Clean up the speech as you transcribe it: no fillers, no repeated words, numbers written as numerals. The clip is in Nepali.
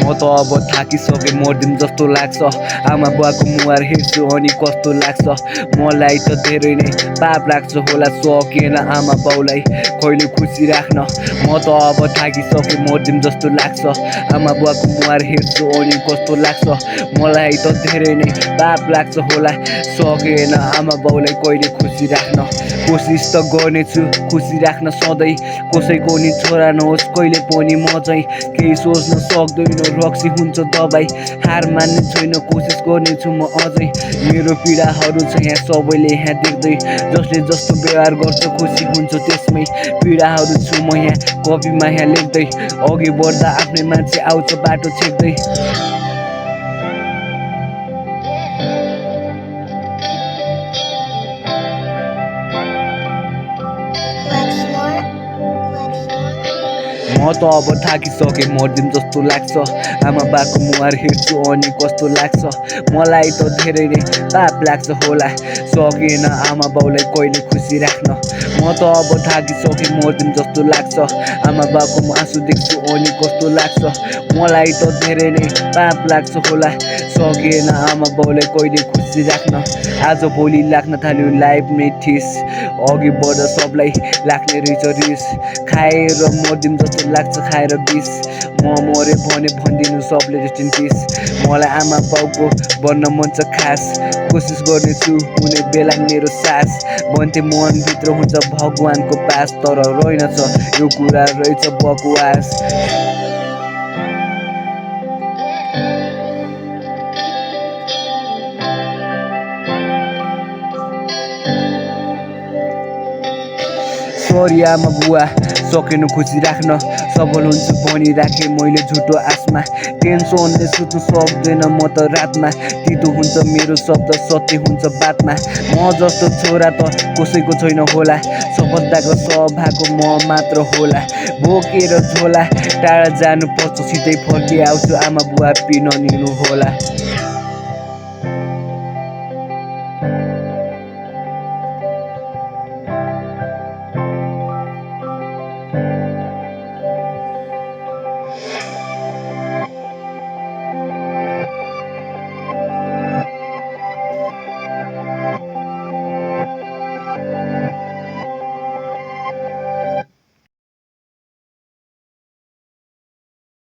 म त अब थाकिसकेँ मर्दिम जस्तो लाग्छ आमा बुवाको मुहार हेर्छु अनि कस्तो लाग्छ मलाई त धेरै नै पाप लाग्छ होला सकेन आमा बाउलाई कहिले खुसी राख्न म त अब थाकिसकेँ मर्दिम जस्तो लाग्छ आमा बुवाको मुहार हेर्छु अनि कस्तो लाग्छ मलाई त धेरै नै पाप लाग्छ होला सकेन आमा बाउलाई कहिले खुसी राख्न कोसिस त गर्नेछु खुसी राख्न सधैँ कसैको नि छोरा नहोस् कहिले पनि म चाहिँ केही सोच्न सक्दैन रक्सी हुन्छ दबाई हार मान्ने छैन कोसिस गर्नेछु म अझै मेरो पीडाहरू छ यहाँ सबैले यहाँ देख्दै जसले जस्तो व्यवहार गर्छ खुसी हुन्छ त्यसमै पीडाहरू छु म यहाँ कपीमा यहाँ लेख्दै अघि बढ्दा आफ्नै मान्छे आउँछ बाटो छेक्दै म त अब थाकिसकेँ मर्दिम जस्तो लाग्छ आमा बाको मुहार हेर्छु अनि कस्तो लाग्छ मलाई त धेरै नै पाप लाग्छ होला सकेन आमा बाउलाई कहिले खुसी राख्न म त अब थाकिसकेँ मर्दिम जस्तो लाग्छ आमा बाको आँसु देख्छु अनि कस्तो लाग्छ मलाई त धेरै नै पाप लाग्छ होला सकेन आमा बाउलाई कहिले खुसी राख्न आज भोलि लाग्न थाल्यो लाइफ नै ठिस अघि बढ्दा सबलाई लाग्ने रहेछ रिस खाएर मर्दिम जस्तो लाग्छ खाएर बिस म मरे भने भनिदिनु सबले रेस्ट इन पिस मलाई आमा बाउको बन्न मन छ खास कोसिस गर्नेछु हुने बेला मेरो सास भन्थे मनभित्र हुन्छ भगवानको पास तर रहेनछ यो कुरा रहेछ बकवास सरी आमा बुवा सकेन खुसी राख्न सफल हुन्छ भनिराखेँ मैले झुटो आसमा टेन्सनले सुत्नु सक्दैन म त रातमा तितो हुन्छ मेरो शब्द सत्य हुन्छ बातमा म जस्तो छोरा त कसैको छैन होला सफलताको सभाको म मात्र होला बोकेर झोला टाढा जानुपर्छ सिधै फर्की आउँछु आमा बुवा पिन निल्नु होला।